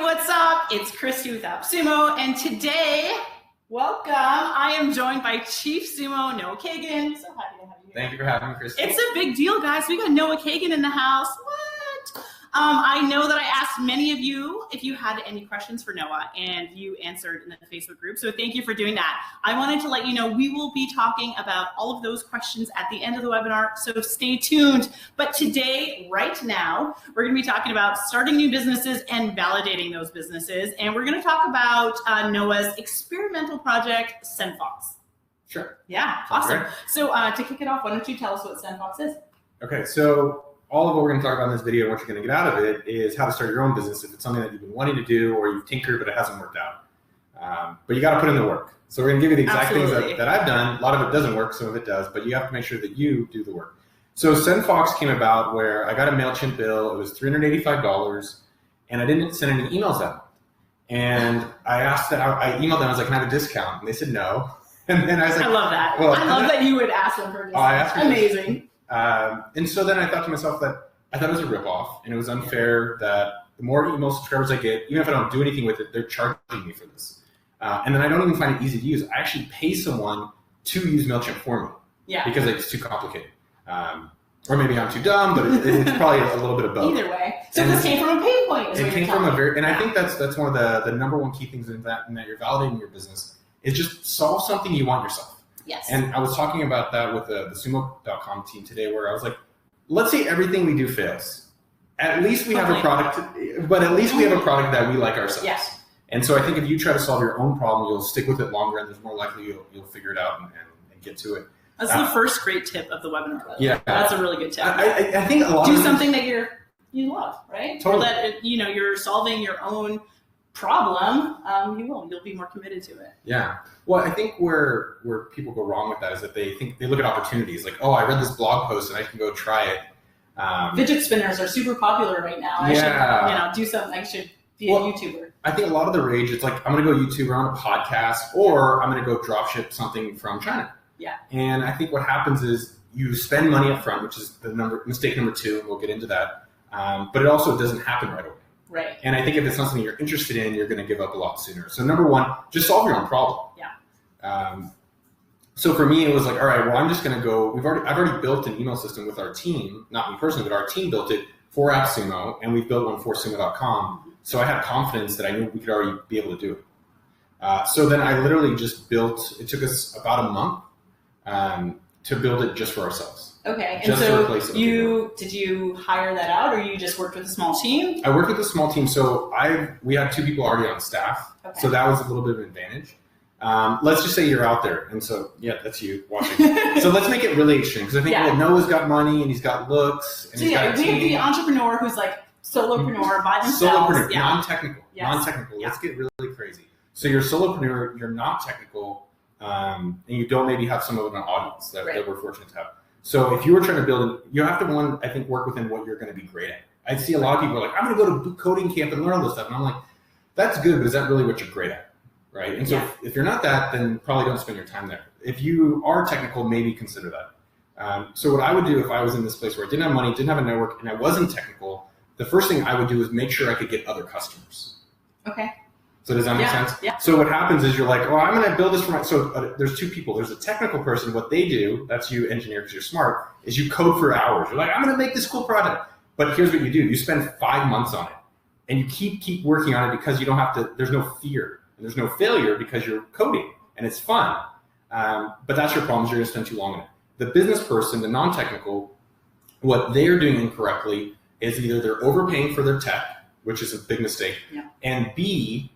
what's up? It's Christy with AppSumo, and today, welcome, I am joined by Chief Sumo Noah Kagan. So happy to have you here. Thank you for having me, Christy. It's a big deal, guys. We got Noah Kagan in the house. What? I know that I asked many of you if you had any questions for Noah, and you answered in the Facebook group, so thank you for doing that. I wanted to let you know we will be talking about all of those questions at the end of the webinar, so stay tuned. But today, right now, we're going to be talking about starting new businesses and validating those businesses, and we're going to talk about Noah's experimental project, SendFox. Sure. Yeah, awesome. So to kick it off, why don't you tell us what SendFox is? Okay, so all of what we're going to talk about in this video, what you're going to get out of it, is how to start your own business if it's something that you've been wanting to do or you've tinkered but it hasn't worked out. But you got to put in the work. So we're going to give you the exact things that I've done. A lot of it doesn't work, some of it does, but you have to make sure that you do the work. So SendFox came about where I got a MailChimp bill. It was $385, and I didn't send any emails that month. And I asked that, I emailed them, I was like, can I have a discount? And they said no. And then I was like, I love that. Well, I love that you would ask them for a discount. Amazing. And so then I thought to myself that I thought it was a ripoff, and it was unfair that the more email subscribers I get, even if I don't do anything with it, they're charging me for this. And then I don't even find it easy to use. I actually pay someone to use MailChimp for me because it's too complicated. Or maybe I'm too dumb, but it's probably a little bit of both. Either way. So this came from a pain point. It came from I think that's one of the number one key things in that you're validating your business is just solve something you want yourself. Yes. And I was talking about that with the sumo.com team today, where I was like, let's say everything we do fails. At least we have a product, but at least we have a product that we like ourselves. Yes. And so I think if you try to solve your own problem, you'll stick with it longer, and there's more likely you'll figure it out and get to it. That's the first great tip of the webinar. Yeah. That's a really good tip. I think a lot do of something that you love, right? Totally. Or that you're solving your own problem, you'll be more committed to it. Yeah. Well, I think where people go wrong with that is that they look at opportunities like, oh, I read this blog post and I can go try it. Fidget spinners are super popular right now. I should do something. I should be a YouTuber. I think a lot of the rage, it's like, I'm going to go YouTuber on a podcast, or I'm going to go dropship something from China. Yeah. And I think what happens is you spend money up front, which is mistake number 2, and we'll get into that. But it also doesn't happen right away. Right. And I think if it's something you're interested in, you're going to give up a lot sooner. So number 1, just solve your own problem. Yeah. So for me, it was like, all right, well, I'm just going to go. I've already built an email system with our team, not me personally, but our team built it for AppSumo, and we've built one for sumo.com. So I had confidence that I knew we could already be able to do it. So then I literally just built. It took us about a month to build it just for ourselves. Okay, and so did you hire that out, or you just worked with a small team? I worked with a small team, so we had 2 people already on staff, so that was a little bit of an advantage. Let's just say you're out there, and so that's you watching. So let's make it really extreme, because I think Noah's got money and he's got looks. And we have the entrepreneur who's like solopreneur by themselves. Solopreneur, non-technical. Yes. Non-technical. Let's get really crazy. So you're a solopreneur, you're not technical, and you don't maybe have some of an audience that we're fortunate to have. So if you were trying to build you have to, I think, work within what you're going to be great at. I see a lot of people are like, I'm going to go to coding camp and learn all this stuff. And I'm like, that's good, but is that really what you're great at? Right? And so if you're not that, then probably don't spend your time there. If you are technical, maybe consider that. So what I would do if I was in this place where I didn't have money, didn't have a network, and I wasn't technical, the first thing I would do is make sure I could get other customers. Okay. So does that make sense? Yeah. So what happens is you're like, oh, I'm going to build this for there's 2 people. There's a technical person. What they do, that's you engineer because you're smart, is you code for hours. You're like, I'm going to make this cool product. But here's what you do. You spend 5 months on it. And you keep working on it because you don't have to, there's no fear. And there's no failure because you're coding. And it's fun. But that's your problem is you're going to spend too long on it. The business person, the non-technical, what they're doing incorrectly is either they're overpaying for their tech, which is a big mistake, and B,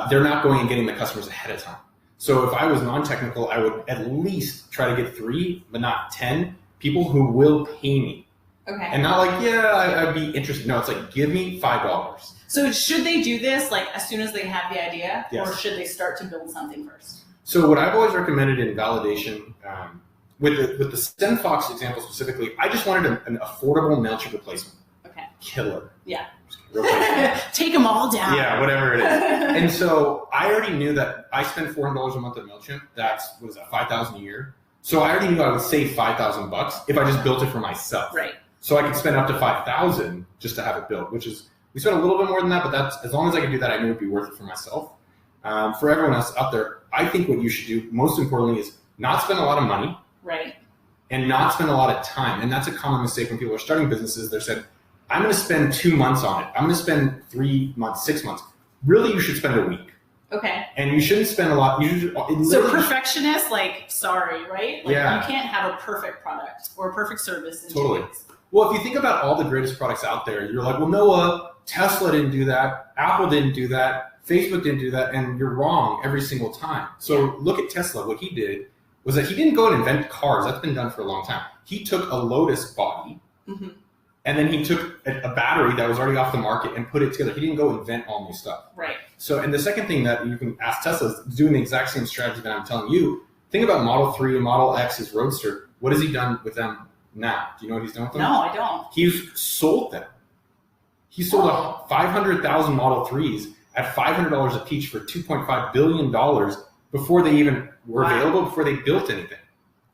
they're not going and getting the customers ahead of time. So if I was non-technical, I would at least try to get 3, but not 10 people who will pay me. Okay. And not like, I'd be interested. No, it's like, give me $5. So should they do this like as soon as they have the idea, yes. or should they start to build something first? So what I've always recommended in validation, with the SendFox example specifically, I just wanted an affordable MailChimp replacement. Okay. Killer. Yeah. Take them all down. Yeah, whatever it is. And so I already knew that I spend $400 a month on MailChimp. That's, what is that, $5,000 a year? So I already knew I would save $5,000 if I just built it for myself. Right. So I could spend up to $5,000 just to have it built, which is We spent a little bit more than that, but that's as long as I could do that, I knew it would be worth it for myself. For everyone else out there, I think what you should do, most importantly, is not spend a lot of money. Right. And not spend a lot of time. And that's a common mistake when people are starting businesses. They're saying, I'm going to spend 2 months on it. I'm going to spend 3 months, 6 months. Really, you should spend a week. Okay. And you shouldn't spend a lot. So perfectionist, like, sorry, right? Like, yeah. You can't have a perfect product or a perfect service in 2 Totally. weeks. Well, if you think about all the greatest products out there, you're like, well, Noah, Tesla didn't do that. Apple didn't do that. Facebook didn't do that. And you're wrong every single time. So look at Tesla. What he did was that he didn't go and invent cars. That's been done for a long time. He took a Lotus body, and then he took a battery that was already off the market and put it together. He didn't go invent all new stuff. Right. So, and the second thing that you can ask Tesla is doing the exact same strategy that I'm telling you. Think about Model 3 and Model X, his Roadster. What has he done with them now? Do you know what he's done with them? No, I don't. He's sold them. He sold 500,000 Model 3s at $500 a piece for $2.5 billion before they even were available, before they built anything.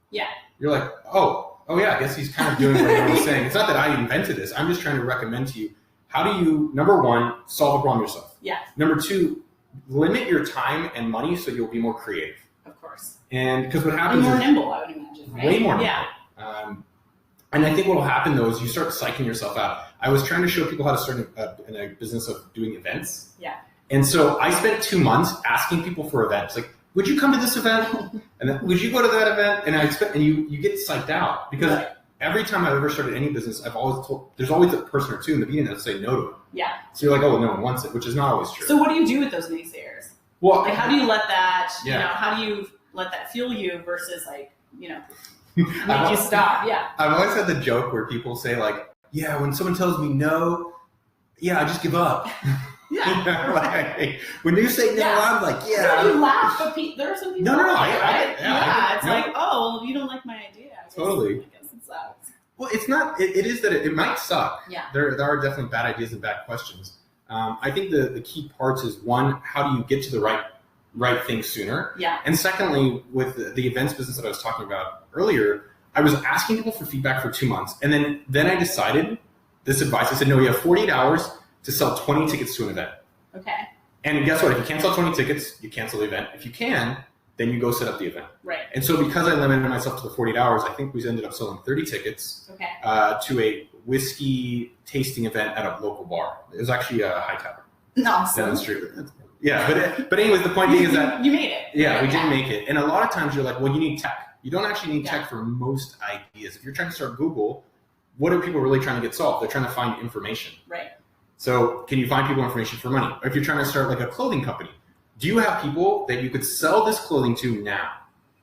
Yeah. You're like, oh yeah, I guess he's kind of doing what I was saying. It's not that I invented this. I'm just trying to recommend to you, how do you, number one, solve a problem yourself? Yeah. Number two, limit your time and money so you'll be more creative. Of course. And because what happens more nimble, I would imagine, right? Way more nimble. Yeah. And I think what will happen, though, is you start psyching yourself out. I was trying to show people how to start in a business of doing events. Yeah. And so I spent 2 months asking people for events. Like, would you come to this event? And then, would you go to that event? And you get psyched out because every time I've ever started any business, I've always told, there's always a person or two in the beginning that say no to it. Yeah. So you're like, oh, well, no one wants it, which is not always true. So what do you do with those naysayers? Well, like, how do you let that, how do you let that fuel you versus like, make you stop? Yeah. I've always had the joke where people say like, yeah, when someone tells me no, I just give up. Yeah. Like, when you say no, I'm like, yeah. So you laugh, but there are some people. No. It's like, oh, you don't like my idea. Totally. I guess it sucks. Well, it's not. It is that it might suck. Yeah. There are definitely bad ideas and bad questions. I think the key parts is one, how do you get to the right thing sooner? Yeah. And secondly, with the events business that I was talking about earlier, I was asking people for feedback for 2 months, and then I decided this advice. I said, no, you have 48 hours to sell 20 tickets to an event. Okay. And guess what? If you can't sell 20 tickets, you cancel the event. If you can, then you go set up the event. Right. And so because I limited myself to the 48 hours, I think we ended up selling 30 tickets to a whiskey tasting event at a local bar. It was actually a high tower. Awesome. Down the street. Yeah, but anyways, the point being is that you made it. Yeah, we did make it. And a lot of times you're like, well, you need tech. You don't actually need tech for most ideas. If you're trying to start Google, what are people really trying to get solved? They're trying to find information. Right. So can you find people information for money? Or if you're trying to start like a clothing company, do you have people that you could sell this clothing to now?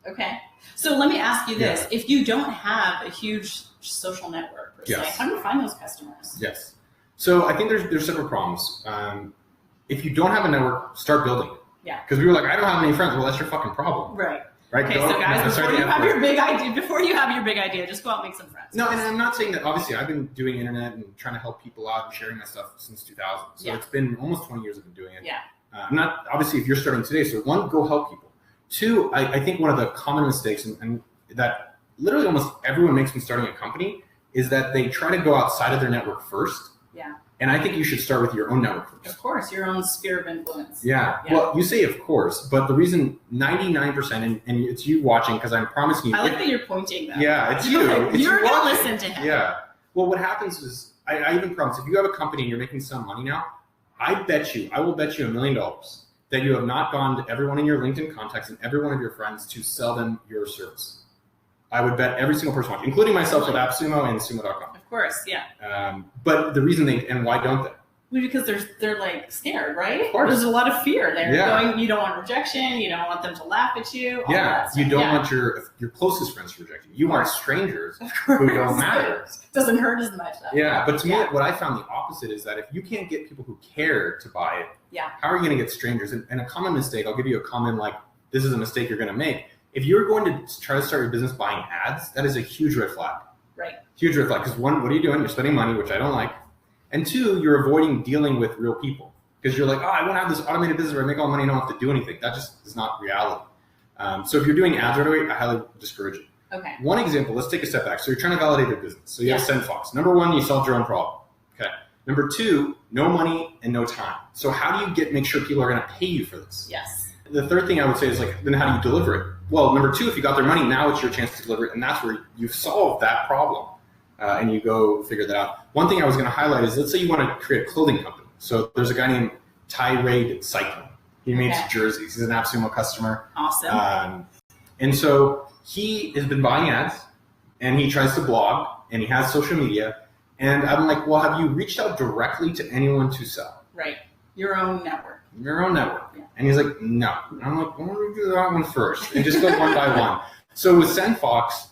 Okay. So let me ask you this. If you don't have a huge social network, per se, how do you find those customers? Yes. So I think there's several problems. If you don't have a network, start building it. Yeah. Because we were like, I don't have any friends. Well, that's your fucking problem. Right. Right? Okay, so guys, before you have your big idea, just go out and make some friends. No, and I'm not saying that, obviously, I've been doing internet and trying to help people out and sharing my stuff since 2000. So it's been almost 20 years I've been doing it. Yeah. I'm not, obviously, if you're starting today, so one, go help people. Two, I think one of the common mistakes, and that literally almost everyone makes when starting a company, is that they try to go outside of their network first. Yeah. And I think you should start with your own network first. Of course, your own sphere of influence. Yeah. Well, you say of course, but the reason 99%, and it's you watching, because I'm promising you. I like that you're pointing that. Yeah, it's you. You're going to listen to him. Yeah. Well, what happens is, I even promise, if you have a company and you're making some money now, I will bet you $1 million that you have not gone to everyone in your LinkedIn contacts and every one of your friends to sell them your service. I would bet every single person watching, including myself with AppSumo and Sumo.com. Of course, yeah. But the reason and why don't they? Well, because they're like scared, right? Of course. There's a lot of fear there. Yeah. You don't want rejection. You don't want them to laugh at you. You don't want your closest friends to reject you. You want strangers who don't matter. Doesn't hurt as much. Though. Yeah, but to me, what I found the opposite is that if you can't get people who care to buy it, how are you going to get strangers? And a common mistake, I'll give you a common, like, this is a mistake you're going to make. If you're going to try to start your business buying ads, that is a huge red flag. Right. Huge red flag. Because one, what are you doing? You're spending money, which I don't like. And two, you're avoiding dealing with real people. Because you're like, oh, I want to have this automated business where I make all the money and I don't have to do anything. That just is not reality. So if you're doing ads right away, I highly discourage it. Okay. One example, let's take a step back. So you're trying to validate your business. So you have SendFox. Number one, you solved your own problem. Okay. Number two, no money and no time. So how do you make sure people are going to pay you for this? Yes. The third thing I would say is like, then how do you deliver it? Well, number two, if you got their money, now it's your chance to deliver it. And that's where you've solved that problem. And you go figure that out. One thing I was going to highlight is, let's say you want to create a clothing company. So there's a guy named Tyrade Cycling. He makes jerseys. He's an AppSumo customer. Awesome. And so he has been buying ads, and he tries to blog, and he has social media. And I'm like, well, have you reached out directly to anyone to sell? Right. Your own network. Your own network. Yeah. And he's like, no. And I'm like, well, we'll do that one first. And just go one by one. So with SendFox,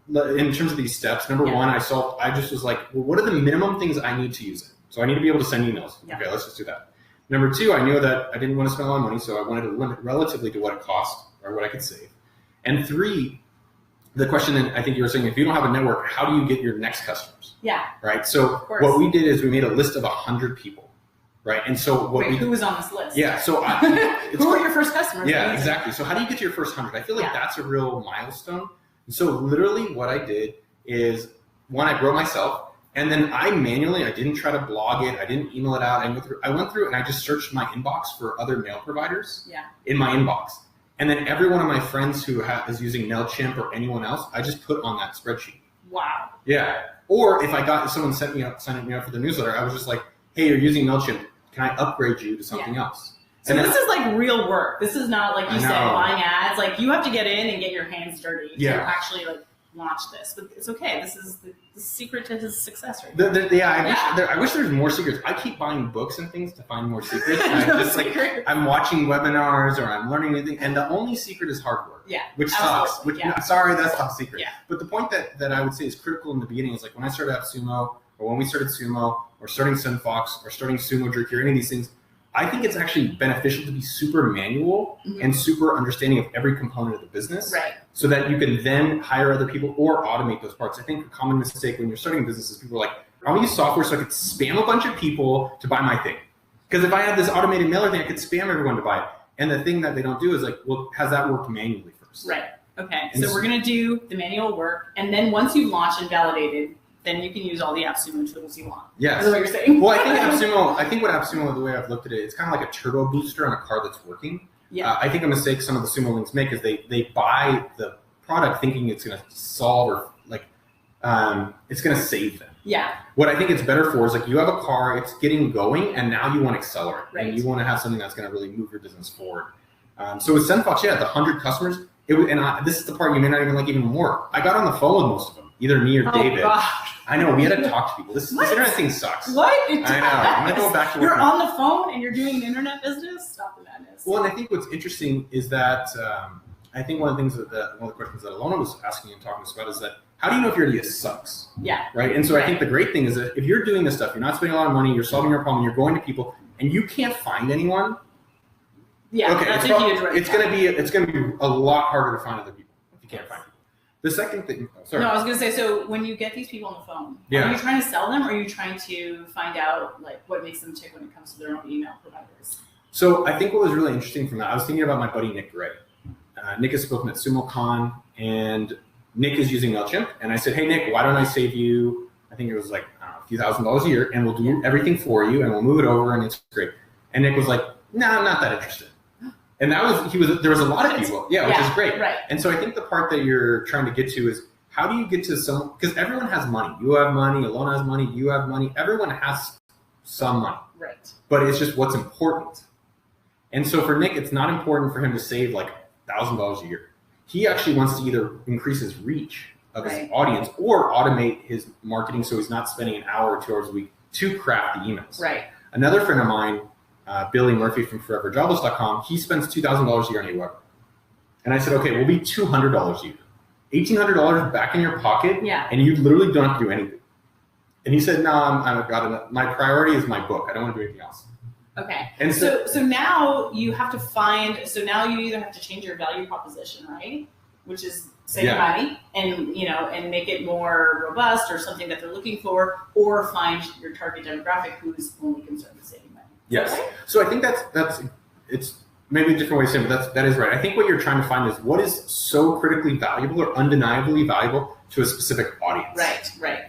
in terms of these steps, number one, I just was like, well, what are the minimum things I need to use it? So I need to be able to send emails. Yeah. Okay, let's just do that. Number two, I knew that I didn't want to spend a lot of money, so I wanted to limit relatively to what it cost or what I could save. And three, the question that I think you were saying, if you don't have a network, how do you get your next customers? Yeah. Right? So what we did is we made a list of 100 people. Right? And so who was on this list? Yeah. So who were your first customers? Yeah, exactly. So how do you get to your first 100? I feel like that's a real milestone. So literally what I did is, one, I wrote myself, and then I didn't try to blog it. I didn't email it out. I went through and I just searched my inbox for other mail providers in my inbox. And then every one of my friends who is using MailChimp or anyone else, I just put on that spreadsheet. Wow. Yeah. Or if someone sent me up for the newsletter, I was just like, hey, you're using MailChimp. Can I upgrade you to something else? So this is like real work. This is not like you said, buying ads. Like you have to get in and get your hands dirty to actually like launch this. But it's okay. This is the secret to his success right now. I wish there was more secrets. I keep buying books and things to find more secrets. I'm watching webinars or I'm learning anything. And the only secret is hard work. Yeah. Which sucks. Sorry, that's top secret. Yeah. But the point that I would say is critical in the beginning is like when I started AppSumo, or when we started Sumo, or starting SendFox, or starting Sumo Jerky, or any of these things, I think it's actually beneficial to be super manual and super understanding of every component of the business, so that you can then hire other people or automate those parts. I think a common mistake when you're starting a business is people are like, I want to use software so I could spam a bunch of people to buy my thing. Because if I had this automated mailer thing, I could spam everyone to buy it. And the thing that they don't do is like, well, has that worked manually first? Right. Okay. So we're going to do the manual work. And then once you've launched and validated, then you can use all the AppSumo tools you want. Yes. That's what you're saying. Well, I think what AppSumo, the way I've looked at it, it's kind of like a turbo booster on a car that's working. Yeah. I think a mistake some of the Sumo links make is they buy the product thinking it's going to solve or it's going to save them. Yeah. What I think it's better for is like you have a car, it's getting going, and now you want to accelerate. Right. And you want to have something that's going to really move your business forward. So with SendFox, the 100 customers, this is the part you may not even like even more. I got on the phone with most of them, either me or David. Gosh. I know, we had to talk to people. This internet thing sucks. What? I know. I'm going to go back to You're on the phone and you're doing an internet business? Stop the madness. Well, and I think what's interesting is that I think one of the things one of the questions that Alona was asking and talking to us about is that how do you know if your idea sucks? Yeah. Right? And so I think the great thing is that if you're doing this stuff, you're not spending a lot of money, you're solving your problem, you're going to people, and you can't find anyone. Yeah, okay, that's a huge it's going to be a lot harder to find other people if you can't find people. The second thing, No, I was going to say, so when you get these people on the phone, are you trying to sell them, or are you trying to find out like what makes them tick when it comes to their own email providers? So I think what was really interesting from that, I was thinking about my buddy Nick Gray. Nick has spoken at SumoCon, and Nick is using MailChimp. And I said, hey, Nick, why don't I save you, I think it was like a few $1,000s a year, and we'll do everything for you, and we'll move it over, and it's great. And Nick was like, no, I'm not that interested. And there was a lot of people, which is great. Right. And so I think the part that you're trying to get to is how do you get to some, because everyone has money. You have money, Alona has money, you have money. Everyone has some money. Right. But it's just what's important. And so for Nick, it's not important for him to save like $1,000 a year. He actually wants to either increase his reach of his audience or automate his marketing so he's not spending an hour or 2 hours a week to craft the emails. Right. Another friend of mine, Billy Murphy from foreverjobless.com, he spends $2,000 a year on Aweber. And I said, okay, we'll be $200 a year. $1,800 back in your pocket, and you literally don't have to do anything. And he said, no, I've got enough. My priority is my book. I don't want to do anything else. Okay. And so now you have to now you either have to change your value proposition, right? Which is save money and make it more robust or something that they're looking for, or find your target demographic who's only concerned with saving money. Yes. Okay? So I think that's it's maybe a different way of saying it, but that is right. I think what you're trying to find is what is so critically valuable or undeniably valuable to a specific audience. Right.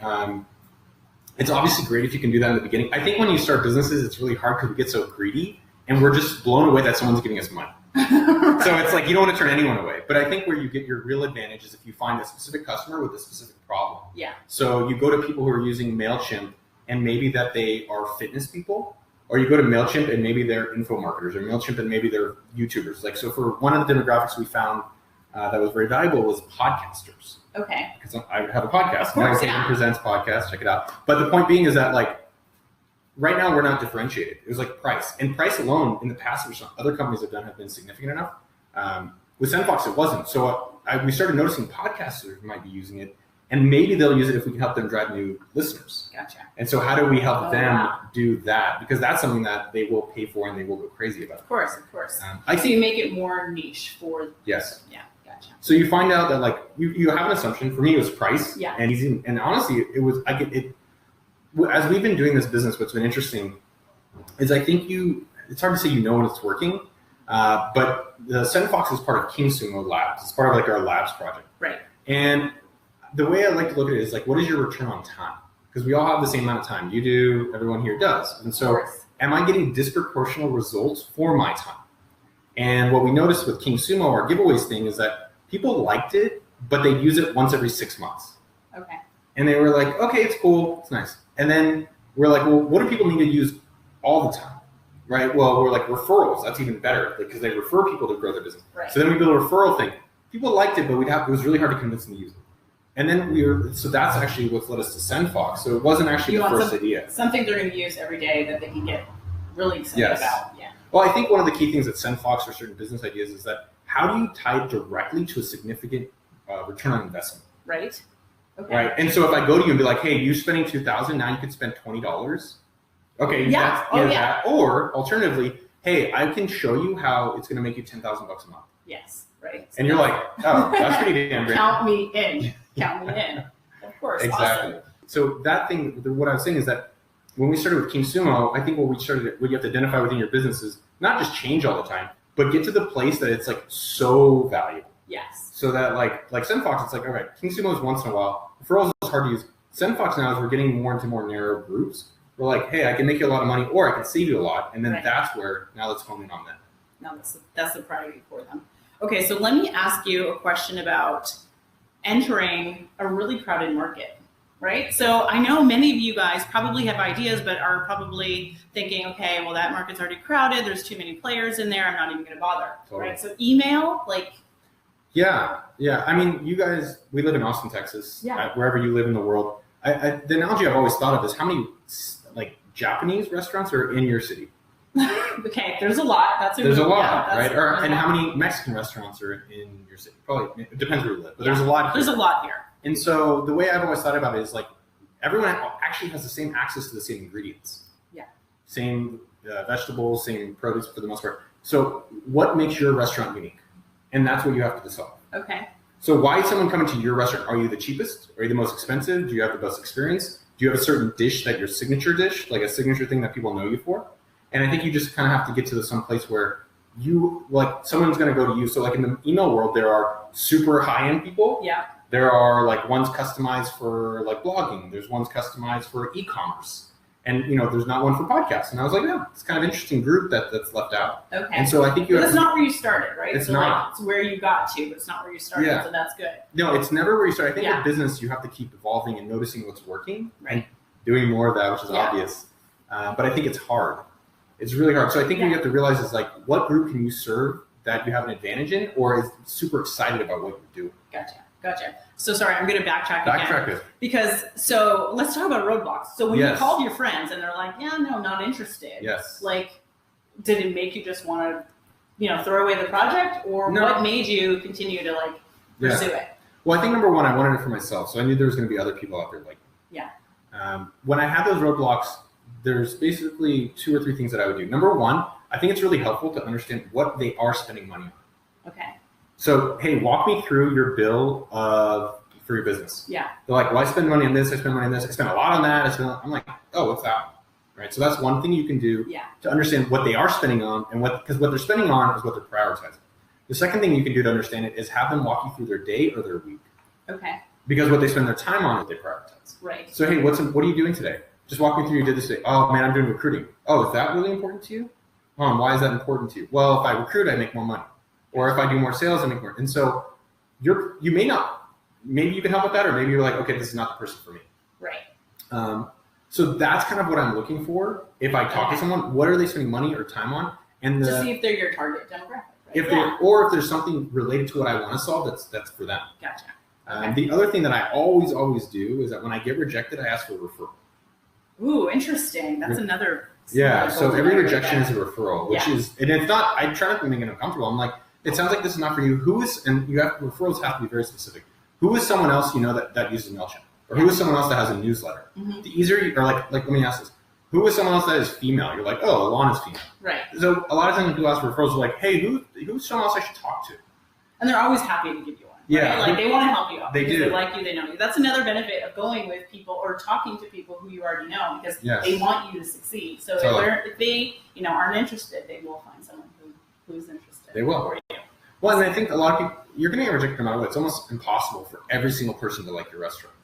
It's obviously great if you can do that in the beginning. I think when you start businesses, it's really hard because we get so greedy and we're just blown away that someone's giving us money. Right. So it's like you don't want to turn anyone away. But I think where you get your real advantage is if you find a specific customer with a specific problem. Yeah. So you go to people who are using MailChimp and maybe that they are fitness people, or you go to MailChimp and maybe they're info marketers, or MailChimp and maybe they're YouTubers. Like, so for one of the demographics we found that was very valuable was podcasters. Okay. Because I have a podcast. Noah Kagan Presents podcast. Check it out. But the point being is that, like, right now we're not differentiated. It was like price. And price alone in the past, which other companies have done, have been significant enough. With SendFox, it wasn't. So we started noticing podcasters might be using it. And maybe they'll use it if we can help them drive new listeners. Gotcha. And so how do we help them do that? Because that's something that they will pay for and they will go crazy about. Of course. So you make it more niche for... Yes. Yeah, gotcha. So you find out that, like, you have an assumption. For me, it was price. Yeah. And easy. And honestly, it was, as we've been doing this business, what's been interesting is I think it's hard to say when it's working, but the SendFox is part of King Sumo Labs. It's part of like our labs project. Right. And the way I like to look at it is like, what is your return on time? Because we all have the same amount of time. You do, everyone here does. And so am I getting disproportional results for my time? And what we noticed with King Sumo, our giveaways thing, is that people liked it, but they'd use it once every 6 months. Okay. And they were like, okay, it's cool, it's nice. And then we're like, well, what do people need to use all the time? Right? Well, we're like, referrals, that's even better because they refer people to grow their business. Right. So then we built a referral thing. People liked it, but it was really hard to convince them to use it. And then so that's actually what's led us to SendFox. So it wasn't actually the first idea. Something they're going to use every day that they can get really excited about. Yeah. Well, I think one of the key things at SendFox for certain business ideas is that how do you tie it directly to a significant return on investment? Right. Okay. Right. And so if I go to you and be like, hey, you're spending $2,000, now you could spend $20. Okay. Yeah. That. Or alternatively, hey, I can show you how it's going to make you $10,000 a month. Yes. Right. And you're like, oh, that's pretty damn great. Count me in. Of course. Exactly. Awesome. So that thing, what I was saying is that when we started with King Sumo, I think what you have to identify within your business is not just change all the time, but get to the place that it's like so valuable. Yes. So that like SendFox, it's like, all right, King Sumo is once in a while. Referrals is hard to use. SendFox now, as we're getting more into more narrow groups, we're like, hey, I can make you a lot of money or I can save you a lot. And then that's where, now let's hone in on that. Now that's the priority for them. Okay, so let me ask you a question about entering a really crowded market, right? So I know many of you guys probably have ideas, but are probably thinking, okay, well, that market's already crowded. There's too many players in there. I'm not even going to bother, right? So email, like... Yeah. I mean, you guys, we live in Austin, Texas. Yeah. Wherever you live in the world. The analogy I've always thought of is how many like Japanese restaurants are in your city? Okay, there's a lot. There's a lot, right? And how many Mexican restaurants are in your city? Probably, it depends where you live, but there's a lot here. There's a lot here. And so the way I've always thought about it is like everyone actually has the same access to the same ingredients. Yeah. Same vegetables, same produce for the most part. So what makes your restaurant unique? And that's what you have to decide. Okay. So why is someone coming to your restaurant? Are you the cheapest? Are you the most expensive? Do you have the best experience? Do you have a certain dish that your signature dish, like a signature thing that people know you for? And I think you just kind of have to get to some place where you, like, someone's going to go to you. So like in the email world, there are super high-end people. Yeah. There are like ones customized for like blogging. There's ones customized for e-commerce. And, there's not one for podcasts. And I was like, yeah, it's kind of an interesting group that's left out. Okay. And so I think that's not where you started, right? It's so not. Like, it's where you got to, but it's not where you started. Yeah. So that's good. No, it's never where you start. I think in business, you have to keep evolving and noticing what's working and doing more of that, which is obvious. But I think it's hard. It's really hard. So I think what you have to realize is like, what group can you serve that you have an advantage in, or is super excited about what you do? Gotcha. So sorry, I'm going to backtrack again. It. So let's talk about roadblocks. So when you called your friends and they're like, yeah, no, not interested. Yes. Like, did it make you just want to, throw away the project, or what made you continue to like pursue it? Well, I think number one, I wanted it for myself. So I knew there was going to be other people out there like me. Yeah. When I had those roadblocks, there's basically 2 or 3 things that I would do. Number one, I think it's really helpful to understand what they are spending money on. Okay. So, hey, walk me through your bill for your business. Yeah. They're like, well, I spend money on this, I spend money on this, I spend a lot on that. I'm like, oh, what's that? Right. So that's one thing you can do to understand what they are spending on, and because what they're spending on is what they're prioritizing. The second thing you can do to understand it is have them walk you through their day or their week. Okay. Because what they spend their time on is they prioritize. Right. So, hey, what are you doing today? Just walk me through. You did this today. Oh man, I'm doing recruiting. Oh, is that really important to you? Why is that important to you? Well, if I recruit, I make more money, or if I do more sales, I make more. And so, you may not. Maybe you can help with that, or maybe you're like, okay, this is not the person for me. Right. So that's kind of what I'm looking for. If I talk to someone, what are they spending money or time on? And to see if they're your target demographic. Right? If there's something related to what I want to solve, that's for them. Gotcha. The other thing that I always do is that when I get rejected, I ask for a referral. Ooh, interesting. That's another. Yeah. So every rejection is a referral, which is, and it's not. I try not to make it uncomfortable. I'm like, it sounds like this is not for you. And referrals have to be very specific. Who is someone else that uses MailChimp? Or who is someone else that has a newsletter? Mm-hmm. The easier, or like let me ask this: who is someone else that is female? You're like, oh, Alana's female. Right. So a lot of times people ask for referrals, are like, hey, who's someone else I should talk to? And they're always happy to give you one. Yeah. Right? Like they want to help you out. They do. They like you, they know you. That's another benefit of going with people or talking to people who you already know, because they want you to succeed. So if they aren't interested, they will find someone who's interested. They will. For you. Well, and I think a lot of people, you're going to get rejected no matter what. It's almost impossible for every single person to like your restaurant.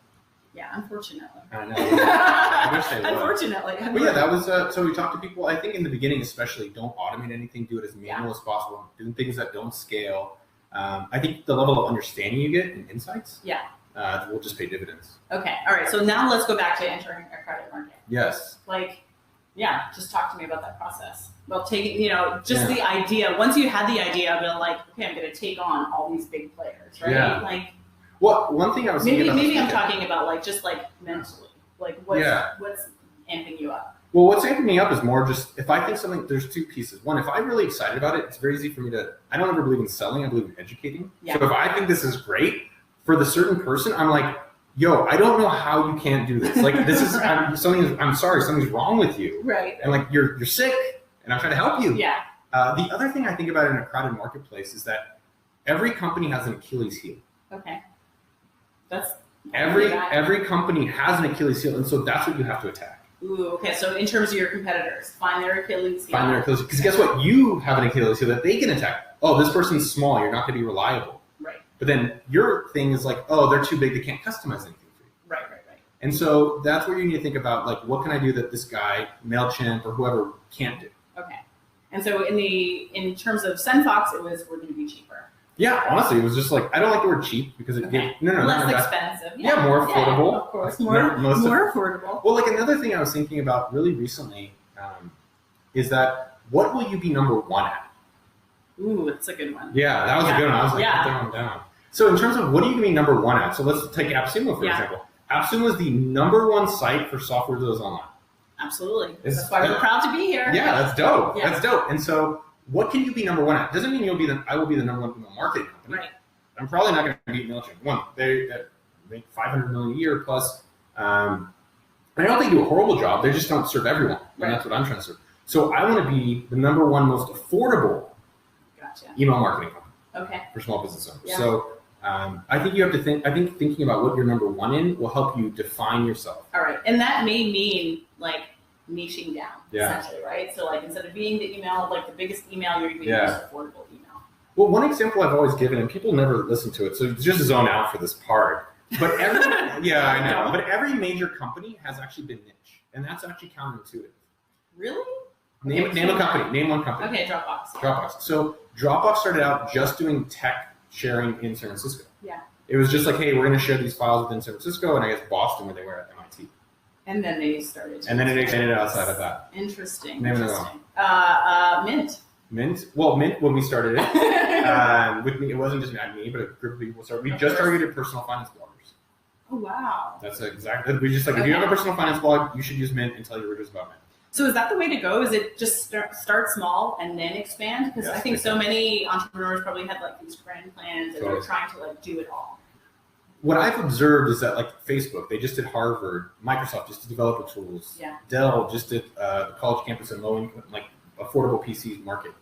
Yeah, unfortunately. I know. I wish they would. Unfortunately. But yeah, that was, so we talked to people, I think in the beginning especially, don't automate anything, do it as manual as possible, doing things that don't scale. I think the level of understanding you get and insights will just pay dividends. Okay, all right, so now let's go back to entering a credit market. Yes. Just talk to me about that process. About taking, the idea. Once you had the idea of like, okay, I'm going to take on all these big players, right? Yeah. Well, one thing I was maybe I'm talking about mentally, what's amping you up. Well, what's amping me up is more just if I think something. There's two pieces. One, if I'm really excited about it, it's very easy for me to. I don't ever believe in selling. I believe in educating. Yeah. So if I think this is great for the certain person, I'm like, yo, I don't know how you can't do this. Like this is I'm sorry, something's wrong with you. Right. And like you're sick, and I'm trying to help you. Yeah. The other thing I think about in a crowded marketplace is that every company has an Achilles heel. Okay. Every company has an Achilles heel, and so that's what you have to attack. Ooh, okay. So in terms of your competitors, find their Achilles heel. Because guess what? You have an Achilles heel that they can attack. Oh, this person's small. You're not going to be reliable. Right. But then your thing is like, oh, they're too big. They can't customize anything for you. Right. And so that's where you need to think about, like, what can I do that this guy, MailChimp or whoever, can't do? Okay. And so in terms of SendFox, we're going to be cheaper. Yeah, honestly, it was just like, I don't like the word cheap because it gets less expensive. Yeah, more affordable. Yeah, of course, more affordable. Well, like another thing I was thinking about really recently is that what will you be number one at? Ooh, that's a good one. Yeah, that was a good one. I was like, put that one down. So in terms of what are you going to be number one at? So let's take AppSumo for example. AppSumo is the number one site for software deals online. Absolutely. That's why we're proud to be here. Yeah, that's dope. Yeah. That's dope. And so what can you be number one at? Doesn't mean I will be the number one email marketing company. Right. I'm probably not going to beat MailChimp. One, they make $500 million a year plus. I don't think they do a horrible job. They just don't serve everyone. And that's what I'm trying to serve. So I want to be the number one most affordable email marketing company for small business owners. Yeah. So I think you have to think. I think thinking about what you're number one in will help you define yourself. All right, and that may mean like niching down, essentially, right? So like instead of being the email, like the biggest email, you're being the most affordable email. Well, one example I've always given, and people never listen to it, so just zone out for this part. But every I know. But every major company has actually been niche, and that's actually counterintuitive. Really? Name a company. Name one company. Okay, Dropbox. Dropbox. So Dropbox started out just doing tech sharing in San Francisco. Yeah. It was just like, hey, we're going to share these files within San Francisco, and I guess Boston, where they were at MIT. And then they started. And then it expanded outside of that. Interesting. Mint. Mint. Well, Mint when we started it, with me, it wasn't just me, but a group of people started. We just targeted personal finance bloggers. Oh wow. That's exactly. We just like if you have a personal finance blog, you should use Mint and tell your readers about Mint. So is that the way to go? Is it just start small and then expand? Because I think so many entrepreneurs probably had like these grand plans and they're trying to like do it all. What I've observed is that like Facebook, they just did Harvard, Microsoft just did developer tools, Dell just did the college campus and low income, like affordable PC market.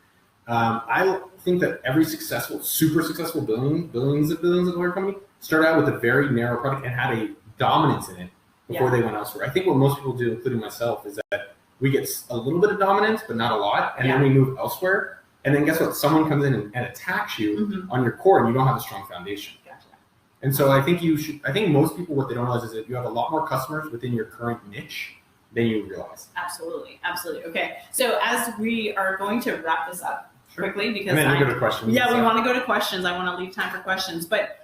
I think that every super successful billions of dollar company started out with a very narrow product and had a dominance in it before they went elsewhere. I think what most people do, including myself, is that we get a little bit of dominance, but not a lot, and then we move elsewhere. And then guess what? Someone comes in and attacks you on your core, and you don't have a strong foundation. And so I think most people, what they don't realize is that you have a lot more customers within your current niche than you realize. Absolutely. Okay. So as we are going to wrap this up quickly, because and then we go to questions. Yeah, we want to go to questions. I want to leave time for questions. But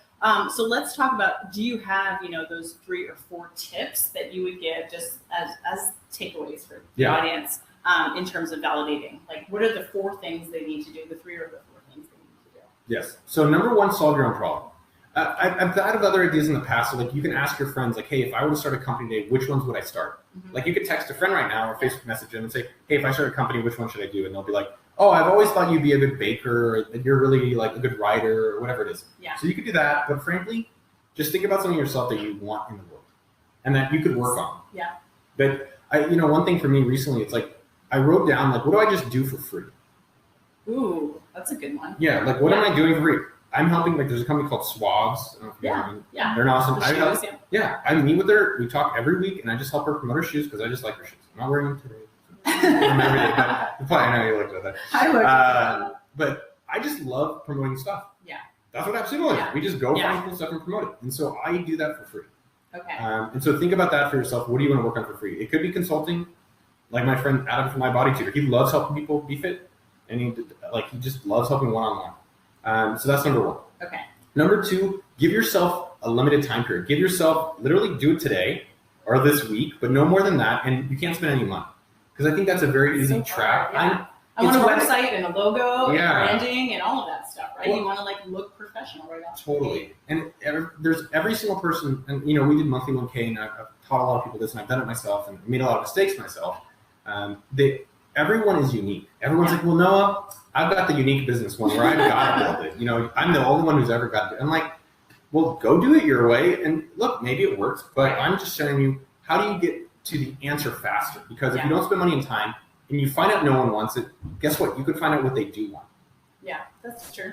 so let's talk about, do you have, those 3 or 4 tips that you would give just as takeaways for the audience in terms of validating? Like, what are the 4 things they need to do, the 3 or the 4 things they need to do? Yes. So number 1, solve your own problem. I've thought of other ideas in the past. So like you can ask your friends, like, hey, if I were to start a company today, which ones would I start? Mm-hmm. Like you could text a friend right now or Facebook message them and say, hey, if I start a company, which one should I do? And they'll be like, oh, I've always thought you'd be a good baker, or that you're really like a good writer, or whatever it is. Yeah. So you could do that, but frankly, just think about something yourself that you want in the world and that you could work on. Yeah. But one thing for me recently, it's like I wrote down, like, what do I just do for free? Ooh, that's a good one. Yeah, like what am I doing for free? I'm helping, like, there's a company called Swabs. I don't know if you know. They're awesome. I meet with her. We talk every week, and I just help her promote her shoes because I just like her shoes. I'm not wearing them today. I know you looked at that. I looked at that. But I just love promoting stuff. Yeah. That's what AppSumo is. Yeah. We just go find cool stuff and promote it. And so I do that for free. Okay. And so think about that for yourself. What do you want to work on for free? It could be consulting, like my friend Adam from My Body Tutor. He loves helping people be fit, and he just loves helping one-on-one. So that's number 1. Okay. Number 2, give yourself a limited time period. Give yourself, literally do it today or this week, but no more than that. And you can't spend any money, because I think that's a very easy trap. Yeah. I want a website and a logo and branding and all of that stuff, right? Well, you want to look professional right off. Totally. And there's every single person, and we did monthly 1K, and I've taught a lot of people this, and I've done it myself and made a lot of mistakes myself. Everyone is unique. Everyone's like, well, Noah, I've got the unique business one where I've got to build it. I'm the only one who's ever got it. I'm like, well, go do it your way. And look, maybe it works, but I'm just showing you, how do you get to the answer faster? Because if you don't spend money and time and you find out no one wants it, guess what? You could find out what they do want. Yeah, that's true.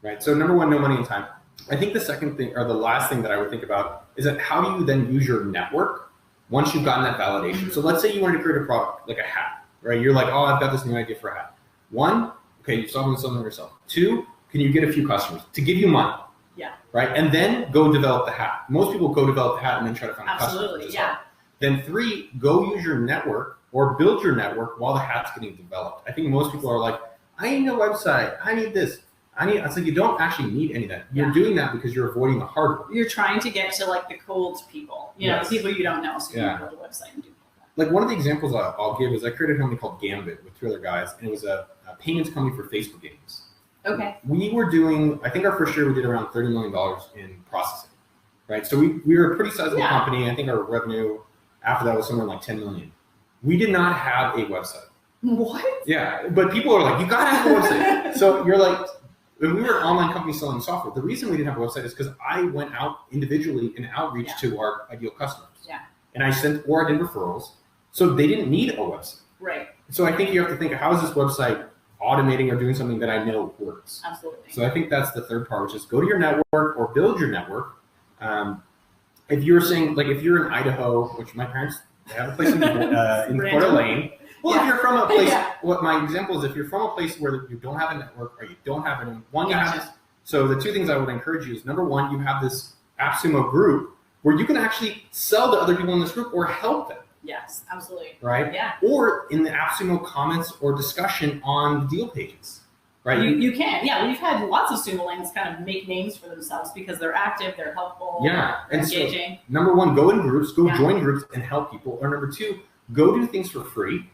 Right. So number 1, no money and time. I think the second thing, or the last thing that I would think about, is that how do you then use your network once you've gotten that validation? Mm-hmm. So let's say you wanted to create a product, like a hat, right? You're like, oh, I've got this new idea for a hat. 1, okay, you're solving something yourself. 2, can you get a few customers to give you money? Yeah. Right? And then go develop the hat. Most people go develop the hat and then try to find a customer. Absolutely, yeah. Then 3, go use your network or build your network while the hat's getting developed. I think most people are like, I need a website. I need this. It's like, you don't actually need any of that. You're doing that because you're avoiding the hard work. You're trying to get to the cold people, the people you don't know. So you can build a website and do that. Like one of the examples I'll give is I created a company called Gambit with 2 other guys, and it was a payments company for Facebook games. Okay. We were doing, I think our first year we did around $30 million in processing, right? So we were a pretty sizable company. I think our revenue after that was somewhere like 10 million. We did not have a website. What? Yeah, but people are like, you gotta have a website. So you're like, when we were an online company selling software, the reason we didn't have a website is because I went out individually in outreach to our ideal customers. Yeah. And I did referrals. So they didn't need a website. Right. So I think you have to think, how is this website automating or doing something that I know works? Absolutely. So I think that's the third part, which is go to your network or build your network. If you're saying, like, if you're in Idaho, which my parents, they have a place in Coeur d'Alene. Well, if you're from a place, what my example is, if you're from a place where you don't have a network or you don't have anyone, you have this. So the 2 things I would encourage you is, number 1, you have this AppSumo group where you can actually sell to other people in this group or help them. Yes, absolutely. Right? Yeah. Or in the AppSumo comments or discussion on the deal pages. Right? You can. Yeah, we've had lots of Sumo lanes kind of make names for themselves because they're active, they're helpful, they're engaging. So, number 1, go in groups, join groups and help people. Or number 2, go do things for free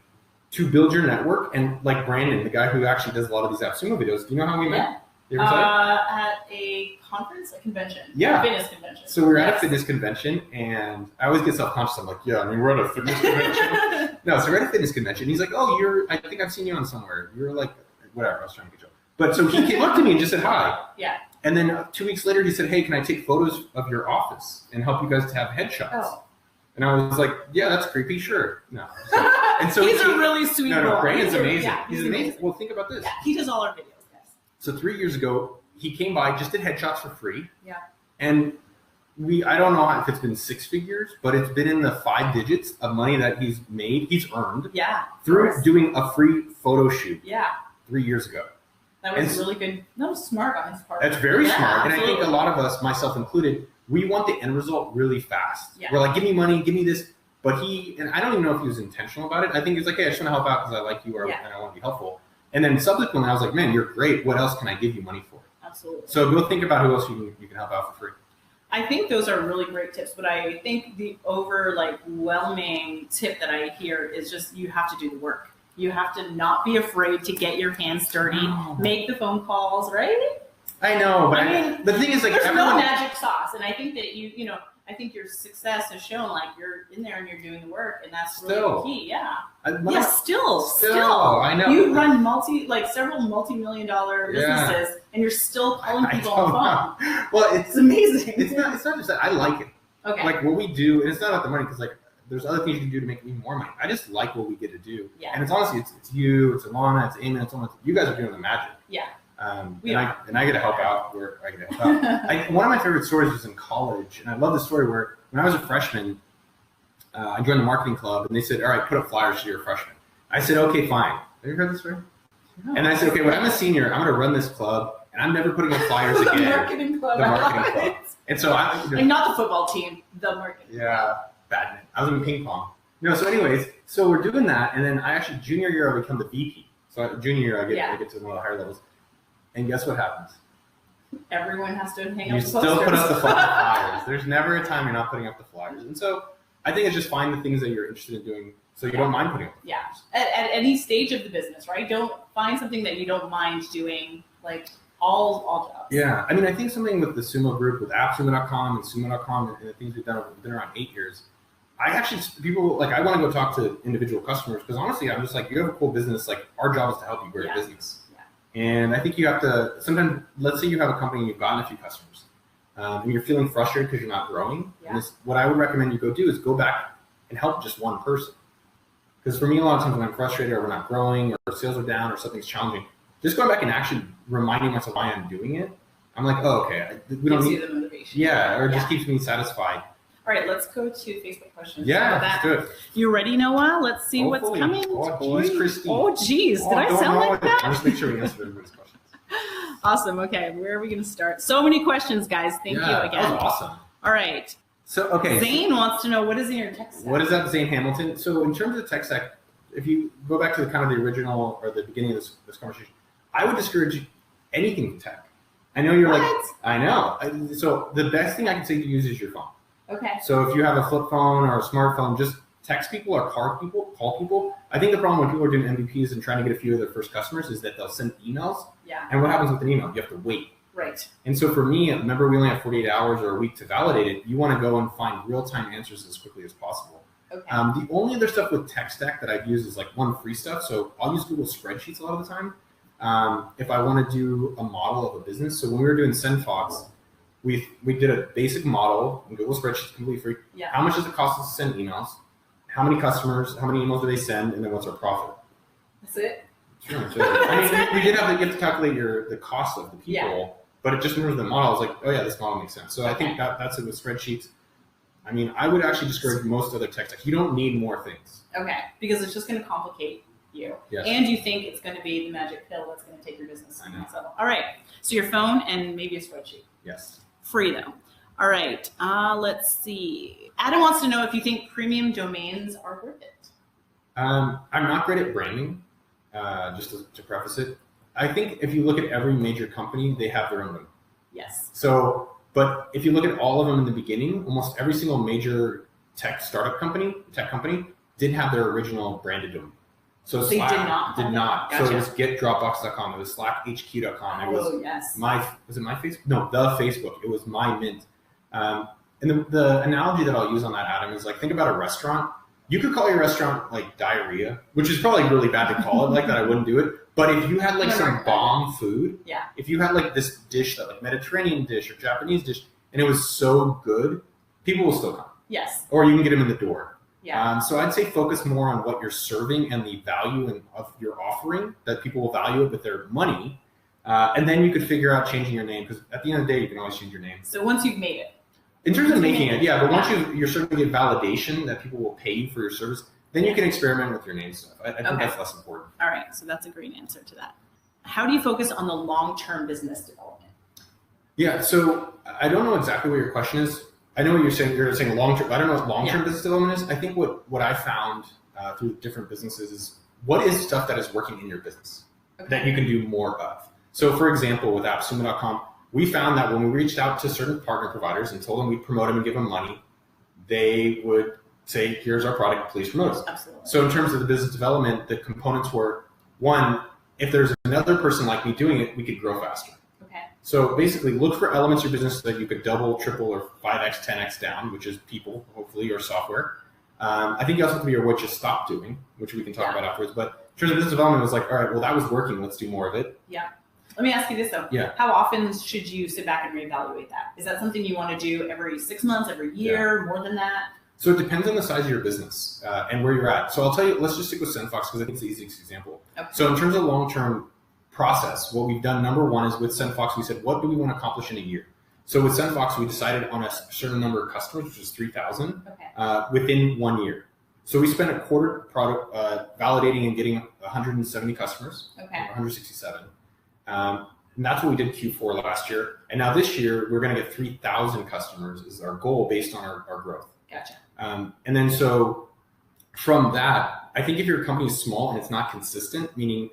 to build your network. And like Brandon, the guy who actually does a lot of these AppSumo videos, do you know how we met? At a conference, a convention. Yeah. A fitness convention. So we were at a fitness convention, and I always get self-conscious. I'm like, we're at a fitness convention. No, so we're at a fitness convention. He's like, oh, I think I've seen you on somewhere. You're like, whatever, I was trying to get you. But so he came up to me and just said hi. Yeah. And then 2 weeks later, he said, hey, can I take photos of your office and help you guys to have headshots? Oh. And I was like, yeah, that's creepy. Sure. No. And so he's a really sweet boy. No, Brandon's amazing. He's amazing. Well, think about this. Yeah, he does all our videos, guys. So 3 years ago, he came by, just did headshots for free. Yeah. And I don't know if it's been 6 figures, but it's been in the 5 digits of money that he's earned. Yeah. Through doing a free photo shoot. Yeah. 3 years ago. That was really good. That was smart on his part. That's very smart. Absolutely. And I think a lot of us, myself included, we want the end result really fast. Yeah. We're like, give me money, give me this. But and I don't even know if he was intentional about it. I think he was like, hey, I just want to help out because I like you and I want to be helpful. And then subsequently, I was like, man, you're great. What else can I give you money for? Absolutely. So go think about who else you can help out for free. I think those are really great tips, but I think the overwhelming tip that I hear is just you have to do the work. You have to not be afraid to get your hands dirty, make the phone calls, right? I know, but I mean, the thing is, like, there's no magic sauce, and I think that I think your success has shown like you're in there and you're doing the work, and that's really the key. Yeah. Still. I know. You run several multi-million-dollar businesses, and you're still calling people on the phone. Well, it's amazing. It's not just that. I like it. Okay. Like what we do, and it's not about the money because like there's other things you can do to make me more money. I just like what we get to do. Yeah. And it's honestly, it's you, it's Alana, it's Amy, it's Alana. You guys are doing the magic. Yeah. And I get to help out where I get to help out. One of my favorite stories was in college, and I love the story where when I was a freshman, I joined the marketing club, and they said, all right, put up flyers to your freshman. I said, okay, fine. Have you heard this story? No. And I said, okay, when I'm a senior, I'm going to run this club, and I'm never putting up flyers again. The marketing club. And so not the football team, the marketing club. Badminton. I was in ping pong. So anyways, so we're doing that, and then I actually, junior year, I become the VP. So junior year, I get to one of the higher levels. And guess what happens? Everyone has to hang up the posters. You still put up the fucking flyers. There's never a time you're not putting up the flyers. And so I think it's just find the things that you're interested in doing so you don't mind putting up the flyers. At any stage of the business, right? Don't find something that you don't mind doing, like all jobs. Yeah. I mean, I think something with the Sumo group, with appsumo.com and sumo.com and the things we've done, we've been around 8 years. I want to go talk to individual customers because honestly, I'm just like, you have a cool business. Like our job is to help you grow your business. And I think you have to, sometimes, let's say you have a company and you've gotten a few customers and you're feeling frustrated because you're not growing. Yeah. And what I would recommend you go do is go back and help just one person. Because for me, a lot of times when I'm frustrated or we're not growing or sales are down or something's challenging, just going back and actually reminding myself why I'm doing it, I'm like, oh, okay. We don't need the motivation. Yeah, or it just keeps me satisfied. All right, let's go to Facebook questions. Yeah, let's do it. You ready, Noah? Let's see what's coming. Oh, geez, Christine. Oh, geez. Did I sound like that? I'll just make sure we answer everybody's questions. Awesome. Okay, where are we going to start? So many questions, guys. Thank you again. That was awesome. All right. So, okay. Zane wants to know, what is in your tech stack? What is up, Zane Hamilton? So, in terms of tech stack, if you go back to the original or the beginning of this conversation, I would discourage anything tech. I know you're I know. So, the best thing I can say to use is your phone. Okay. So if you have a flip phone or a smartphone, just text people or call people. I think the problem when people are doing MVPs and trying to get a few of their first customers is that they'll send emails. Yeah. And what happens with an email? You have to wait. Right. And so for me, remember we only have 48 hours or a week to validate it. You want to go and find real-time answers as quickly as possible. Okay. The only other stuff with tech stack that I've used is like one free stuff. So I'll use Google Spreadsheets a lot of the time. If I want to do a model of a business. So when we were doing SendFox, we did a basic model in Google Spreadsheets, completely free. Yeah. How much does it cost us to send emails? How many customers? How many emails do they send? And then what's our profit? That's it. Sure. I mean, we did have to calculate the cost of the people, but it just remembers the model. I was like, oh yeah, this model makes sense. So I think that's it with spreadsheets. I mean, I would actually discourage most other tech stacks. You don't need more things. Okay, because it's just going to complicate you. Yes. And you think it's going to be the magic pill that's going to take your business to the next level. All right, so your phone and maybe a spreadsheet. Yes. Free though. All right. Let's see. Adam wants to know if you think premium domains are worth it. I'm not great at branding. Just to preface it, I think if you look at every major company, they have their own domain. Yes. So, but if you look at all of them in the beginning, almost every single major tech company did have their original branded domain. So they Slack did not. Gotcha. So it was getdropbox.com. It was slackhq.com. It was was it my Facebook? No, the Facebook. It was my mint. And the analogy that I'll use on that, Adam, is like, think about a restaurant. You could call your restaurant like diarrhea, which is probably really bad to call it like that. I wouldn't do it. But if you had like some bomb food, if you had like this dish that like Mediterranean dish or Japanese dish, and it was so good, people will still come. Yes. Or you can get them in the door. Yeah. So I'd say focus more on what you're serving and the value of your offering, that people will value it with their money. And then you could figure out changing your name, because at the end of the day, you can always change your name. So once you've made it. In terms of making it, but once you're starting to get validation that people will pay you for your service, then you can experiment with your name stuff. I think that's less important. All right, so that's a great answer to that. How do you focus on the long-term business development? Yeah, so I don't know exactly what your question is. I know what you're saying. You're saying long-term. I don't know what long-term business development is. I think what I found through different businesses is what is stuff that is working in your business that you can do more of. So, for example, with AppSumo.com, we found that when we reached out to certain partner providers and told them we'd promote them and give them money, they would say, here's our product, please promote us. Absolutely. So in terms of the business development, the components were, one, if there's another person like me doing it, we could grow faster. Okay. So basically look for elements of your business that you could double, triple, or 5x, 10x down, which is people, hopefully, or software. I think you also have to be aware what you stop doing, which we can talk about afterwards. But in terms of business development, it was like, all right, well, that was working. Let's do more of it. Yeah. Let me ask you this, though. Yeah. How often should you sit back and reevaluate that? Is that something you want to do every 6 months, every year, more than that? So it depends on the size of your business and where you're at. So I'll tell you, let's just stick with SendFox because I think it's the easiest example. Okay. So in terms of long-term process, what we've done, number one, is with SendFox, we said, what do we want to accomplish in a year? So with SendFox, we decided on a certain number of customers, which is 3,000, within 1 year. So we spent a quarter product validating and getting 170 customers, 167. And that's what we did Q4 last year. And now this year, we're going to get 3,000 customers is our goal based on our growth. Gotcha. And then so from that, I think if your company is small and it's not consistent, meaning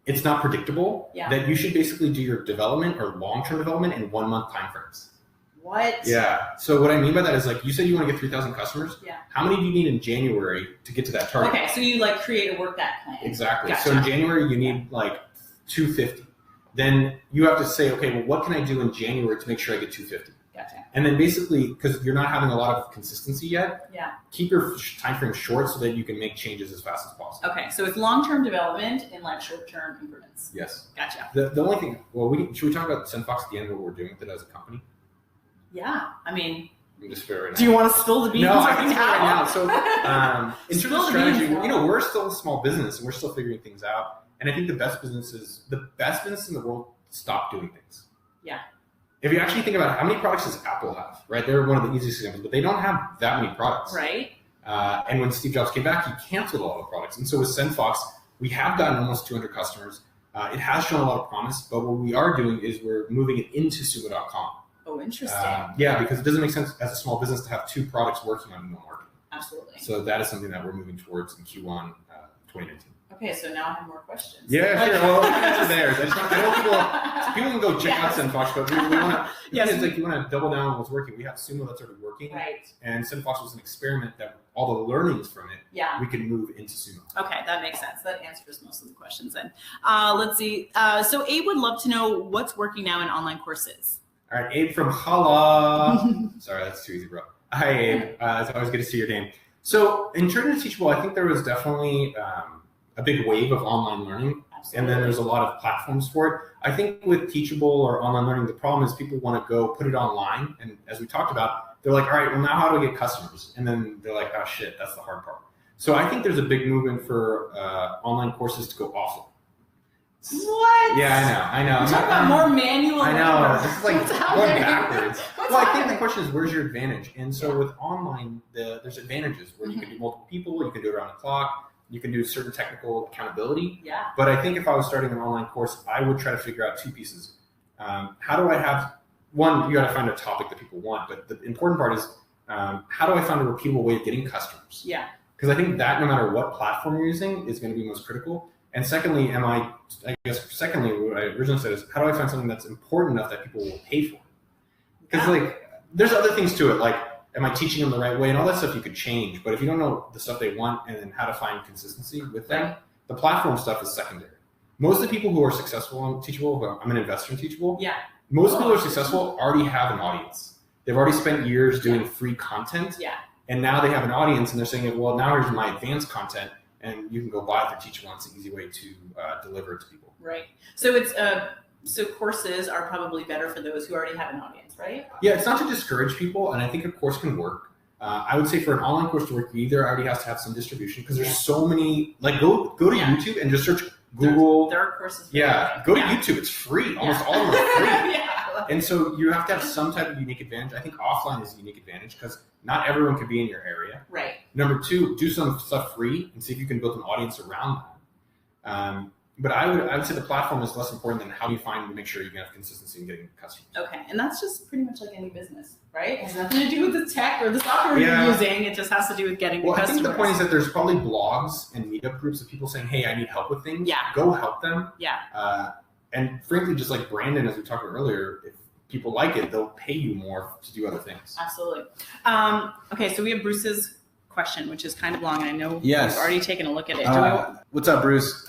it's not predictable, that you should basically do your development or long-term development in 1 month timeframes. What? Yeah. So what I mean by that is, like, you said you want to get 3,000 customers. Yeah. How many do you need in January to get to that target? Okay, so you like create a work that plan. Exactly. Gotcha. So in January, you need like 250. Then you have to say, okay, well, what can I do in January to make sure I get 250? Gotcha. And then basically, because you're not having a lot of consistency yet, keep your time frame short so that you can make changes as fast as possible. Okay, so it's long-term development in like short-term increments. Yes. Gotcha. The only thing, well, should we talk about SendFox at the end of what we're doing with it as a company? Yeah, I mean, I'm just fair right now. Do you want to spill the beans? No, I can spill right now. So in terms of strategy, beans, we're still a small business and we're still figuring things out. And I think the best businesses in the world stop doing things. Yeah. If you actually think about it, how many products does Apple have, right? They're one of the easiest examples, but they don't have that many products. Right. And when Steve Jobs came back, he canceled a lot of products. And so with SendFox, we have gotten almost 200 customers. It has shown a lot of promise, but what we are doing is we're moving it into Sumo.com. Oh, interesting. Yeah, because it doesn't make sense as a small business to have 2 products working on email marketing. Absolutely. So that is something that we're moving towards in Q1 2019. Okay, so now I have more questions. Yeah, sure. Well, I'll answer theirs. I know people can go check out SendFox, but we want to. It's like you want to double down on what's working. We have Sumo that's already working, right? And SendFox was an experiment that all the learnings from it, we can move into Sumo. Okay, that makes sense. That answers most of the questions. Then let's see. So Abe would love to know what's working now in online courses. All right, Abe from Hala. Sorry, that's too easy, bro. Hi, Abe. It's always good to see your name. So in Turn to Teachable, I think there was definitely a big wave of online learning. Absolutely. And then there's a lot of platforms for it. I think with Teachable or online learning, the problem is people want to go put it online. And as we talked about, they're like, all right, well, now how do I get customers? And then they're like, oh, shit, that's the hard part. So I think there's a big movement for online courses to go offline. What? Yeah, I know. You're talking about more manual. I know. This is like going backwards. Well, I think the question is, where's your advantage? And so with online, there's advantages where you can do multiple people, you can do it around the clock, you can do certain technical accountability. Yeah. But I think if I was starting an online course, I would try to figure out 2 pieces. How do I have, one, you got to find a topic that people want, but the important part is, how do I find a repeatable way of getting customers? Yeah. Because I think that no matter what platform you're using is going to be most critical. And secondly, what I originally said is, how do I find something that's important enough that people will pay for? Because there's other things to it, like, am I teaching them the right way? And all that stuff you could change. But if you don't know the stuff they want and then how to find consistency with them, the platform stuff is secondary. Most of the people who are successful on Teachable, I'm an investor in Teachable. Yeah. Most people who are successful already have an audience. They've already spent years doing free content. Yeah. And now they have an audience and they're saying, well, now here's my advanced content. And you can go buy it through Teachable. It's an easy way to deliver it to people. Right. So it's so courses are probably better for those who already have an audience, right? Yeah, it's not to discourage people, and I think a course can work. I would say for an online course to work, you either already has to have some distribution because there's so many. Like go to YouTube and just search Google. There are courses. Go to YouTube. It's free. Almost all of them are free. And so you have to have some type of unique advantage. I think offline is a unique advantage because not everyone can be in your area. Right. Number 2, do some stuff free and see if you can build an audience around that. But I would say the platform is less important than how you find to make sure you can have consistency in getting customers. Okay, and that's just pretty much like any business, right? It has nothing to do with the tech or the software you're using. It just has to do with getting the customers. I think the point is that there's probably blogs and meetup groups of people saying, hey, I need help with things. Yeah. Go help them. Yeah. And frankly, just like Brandon, as we talked about earlier, if people like it, they'll pay you more to do other things. Absolutely. Okay, so we have Bruce's question, which is kind of long, and I know we've already taken a look at it. What's up, Bruce?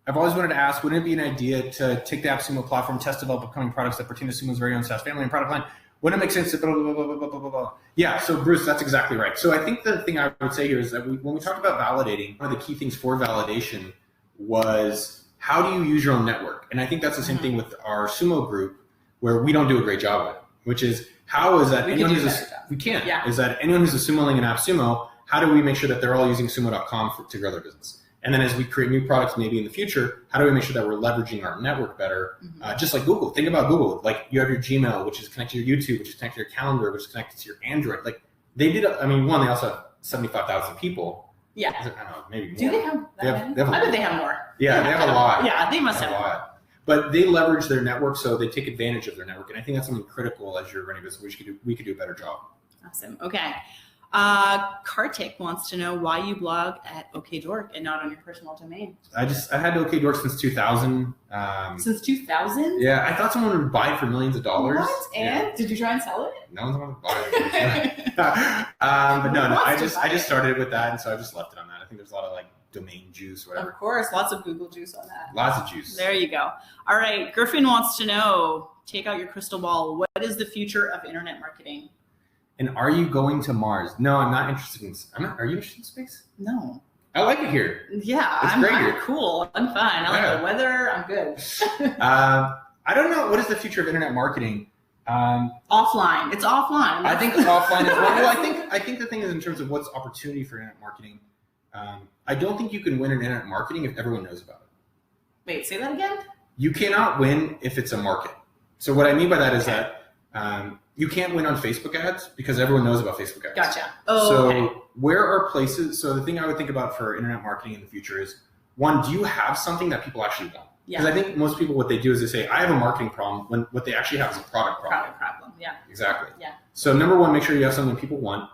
I've always wanted to ask, wouldn't it be an idea to take the AppSumo platform, test, develop upcoming products that pertain to Sumo's very own SaaS family and product line? Wouldn't it make sense to blah, blah, blah, blah, blah, blah, blah, blah? Yeah, so Bruce, that's exactly right. So I think the thing I would say here is that when we talked about validating, one of the key things for validation was how do you use your own network? And I think that's the same thing with our Sumo group, where we don't do a great job of it, which is how is that anyone who's is that anyone who's a Sumoling in AppSumo, how do we make sure that they're all using sumo.com to grow their business? And then as we create new products, maybe in the future, how do we make sure that we're leveraging our network better? Just like Google. Think about Google. Like you have your Gmail, which is connected to your YouTube, which is connected to your calendar, which is connected to your Android. Like they did, they also have 75,000 people. Yeah. I don't know, maybe more. Do they have that many? I bet they have more. Yeah, they have a lot. Yeah, they must have a lot. But they leverage their network, so they take advantage of their network. And I think that's something critical as you're running business. We could do a better job. Awesome. Okay. Kartik wants to know why you blog at OKDork and not on your personal domain. I had OKDork since 2000. Since 2000? Yeah, I thought someone would buy it for millions of dollars. What? And did you try and sell it? No one's going to buy it. But no, I just started with that, and so I just left it on that. I think there's a lot of like domain juice, whatever. Of course, lots of Google juice on that. Lots of juice. There you go. All right, Griffin wants to know, take out your crystal ball. What is the future of internet marketing? And are you going to Mars? No, I'm not interested in. Are you interested in space? No. I like it here. Yeah, I'm cool. I'm fine. I like the weather. I'm good. I don't know. What is the future of internet marketing? Offline. It's offline. I think offline is well. I think the thing is in terms of what's opportunity for internet marketing. I don't think you can win in internet marketing if everyone knows about it. Wait, say that again? You cannot win if it's a market. So what I mean by that is that you can't win on Facebook ads because everyone knows about Facebook ads. Gotcha. Where are places? So the thing I would think about for internet marketing in the future is, one, do you have something that people actually want? Because I think most people, what they do is they say, I have a marketing problem, when what they actually have is a product problem. Product problem, yeah. Exactly. Yeah. So number one, make sure you have something people want.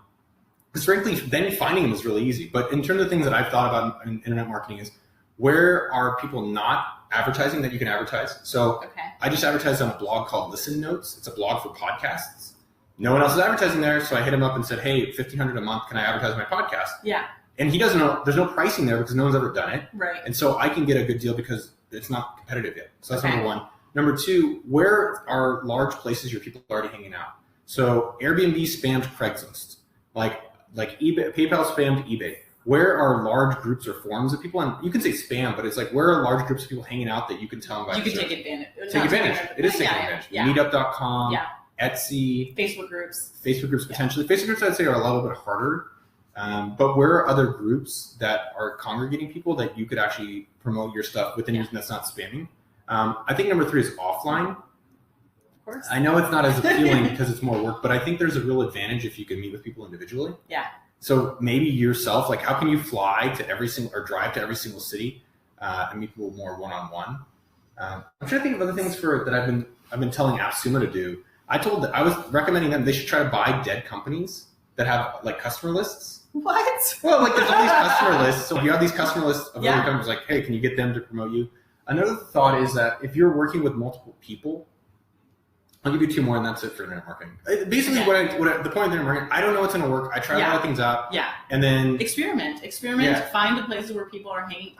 Because frankly, then finding them is really easy. But in terms of things that I've thought about in internet marketing is, where are people not advertising that you can advertise? So I just advertised on a blog called Listen Notes. It's a blog for podcasts. No one else is advertising there, so I hit him up and said, hey, $1,500 a month, can I advertise my podcast? Yeah. And he doesn't know, there's no pricing there because no one's ever done it. Right. And so I can get a good deal because it's not competitive yet. So that's number one. Number two, where are large places your people are already hanging out? So Airbnb spammed Craigslist. Like eBay, PayPal spammed eBay. Where are large groups or forums of people? And you can say spam, but it's like, where are large groups of people hanging out that you can tell them about? You can take advantage. Take advantage. It is taking advantage. Yeah. Meetup.com. Yeah. Etsy, Facebook groups potentially. Facebook groups, I'd say, are a little bit harder. But where are other groups that are congregating people that you could actually promote your stuff within that's not spamming? I think number three is offline. Of course. I know it's not as appealing because it's more work, but I think there's a real advantage if you can meet with people individually. Yeah. So maybe yourself, like how can you fly to every single or drive to every single city and meet people more one-on-one? I'm trying to think of other things that I've been telling AppSumo to do. I was recommending them, they should try to buy dead companies that have like customer lists. What? Well, like there's all these customer lists. So if you have these customer lists of other companies, like, hey, can you get them to promote you? Another thought is that if you're working with multiple people, I'll give you two more and that's it for internet marketing. Basically, the point of internet marketing, I don't know what's going to work. I try a lot of things out. Yeah. And then experiment. Yeah. Find the places where people are hanging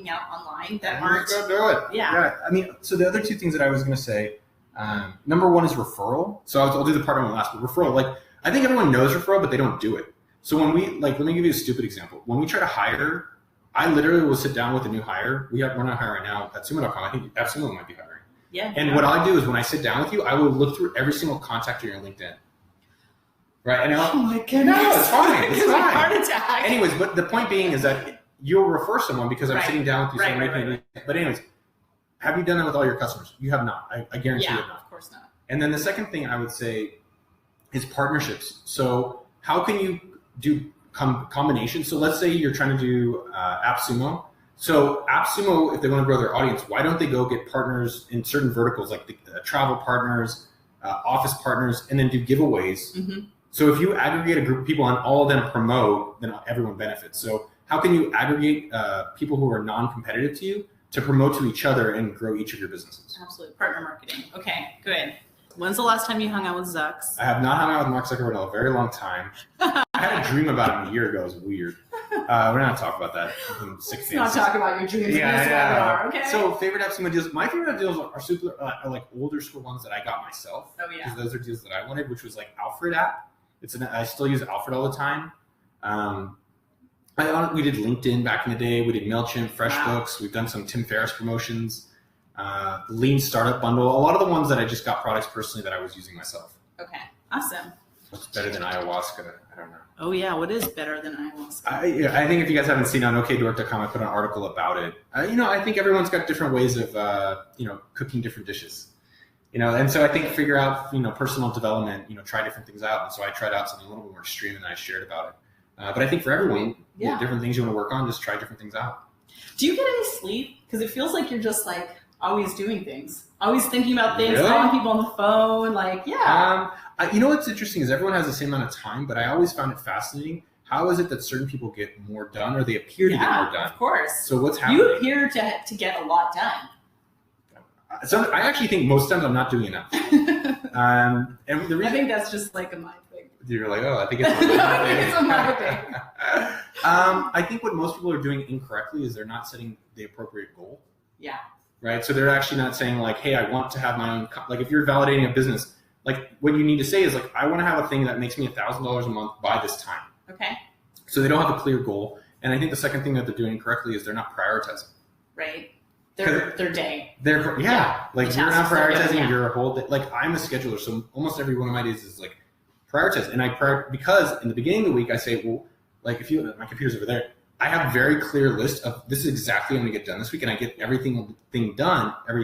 out online that aren't. Go do it. Yeah. I mean, so the other two things that I was going to say, number one is referral. So I'll do the part on the last, but referral, like I think everyone knows referral, but they don't do it. So when let me give you a stupid example. When we try to hire, I literally will sit down with a new hire. We're not hiring right now at Sumo.com. I think AppSumo might be hiring. Yeah. And what I do is when I sit down with you, I will look through every single contact on your LinkedIn. Right? And oh my goodness. No, it's fine. It's fine. Heart attack. Anyways, but the point being is that you'll refer someone because I'm sitting down with you. Right. But anyways, have you done that with all your customers? You have not. I guarantee you have not. Of course not. And then the second thing I would say is partnerships. So how can you do combinations? So let's say you're trying to do AppSumo, So AppSumo, if they want to grow their audience, why don't they go get partners in certain verticals like the travel partners, office partners, and then do giveaways? Mm-hmm. So if you aggregate a group of people and all of them promote, then everyone benefits. So how can you aggregate people who are non-competitive to you to promote to each other and grow each of your businesses? Absolutely. Partner marketing. Okay, good. When's the last time you hung out with Zucks? I have not hung out with Mark Zuckerberg in a very long time. I had a dream about him a year ago. It was weird. We're not going to talk about that. Let's not talk about your dreams. Yeah. Okay. So favorite AppSumo deals. My favorite deals are like older school ones that I got myself. Oh, yeah. Because those are deals that I wanted, which was like Alfred app. I still use Alfred all the time. We did LinkedIn back in the day. We did MailChimp, FreshBooks. We've done some Tim Ferriss promotions. Lean Startup Bundle. A lot of the ones that I just got products personally that I was using myself. Okay, awesome. What's better than ayahuasca? I don't know. Oh yeah, what is better than ayahuasca? I think if you guys haven't seen on okdirect.com, I put an article about it. I think everyone's got different ways of cooking different dishes. And so I think figure out personal development. Try different things out. And so I tried out something a little bit more extreme, and I shared about it. But I think for everyone, different things you want to work on, just try different things out. Do you get any sleep? Because it feels like you're just like always doing things, always thinking about things, Really? calling people on the phone, What's interesting is everyone has the same amount of time, but I always found it fascinating. How is it that certain people get more done, or they appear to get more done? Of course. So what's happening? You appear to get a lot done. So I actually think most times I'm not doing enough. And the reason I think that's just like a mind thing. You're like, I think it's a I think it's a mind thing. I think what most people are doing incorrectly is they're not setting the appropriate goal. Yeah. Right. So they're actually not saying like, hey, I want to have my own. Like if you're validating a business, like what you need to say is like, I want to have a thing that makes me $1,000 a month by this time. Okay. So they don't have a clear goal. And I think the second thing that they're doing incorrectly is they're not prioritizing. Right. Their day. Like you're not prioritizing your whole day. Like I'm a scheduler, so almost every one of my days is like prioritize. And because in the beginning of the week I say, well, like if my computer's over there, I have a very clear list of this is exactly what I'm gonna get done this week, and I get every single thing done by the end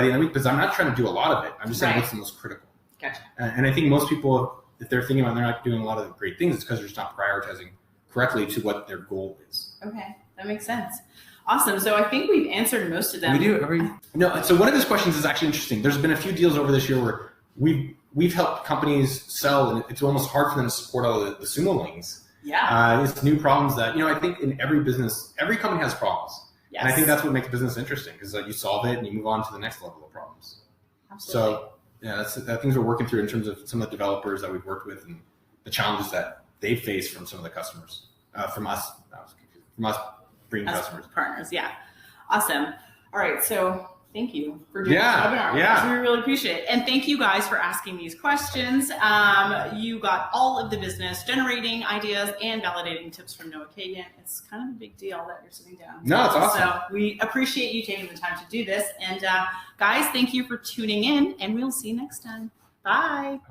of the week, because I'm not trying to do a lot of it. I'm just saying what's the most critical. Gotcha. And I think most people, if they're thinking about they're not doing a lot of great things, it's because they're just not prioritizing correctly to what their goal is. Okay, that makes sense. Awesome. So I think we've answered most of them. We do. No. So one of these questions is actually interesting. There's been a few deals over this year where we've helped companies sell, and it's almost hard for them to support all the Sumolings. Yeah. It's new problems that, I think in every business, every company has problems. Yes. And I think that's what makes business interesting, because you solve it and you move on to the next level of problems. Absolutely. So that's things we're working through in terms of some of the developers that we've worked with and the challenges that they face from some of the customers, from us bringing customers. Partners. Yeah. Awesome. All right. So thank you for doing this webinar. Yeah. We really appreciate it. And thank you guys for asking these questions. You got all of the business generating ideas and validating tips from Noah Kagan. It's kind of a big deal that you're sitting down. No, it's awesome. So we appreciate you taking the time to do this. And guys, thank you for tuning in, and we'll see you next time. Bye.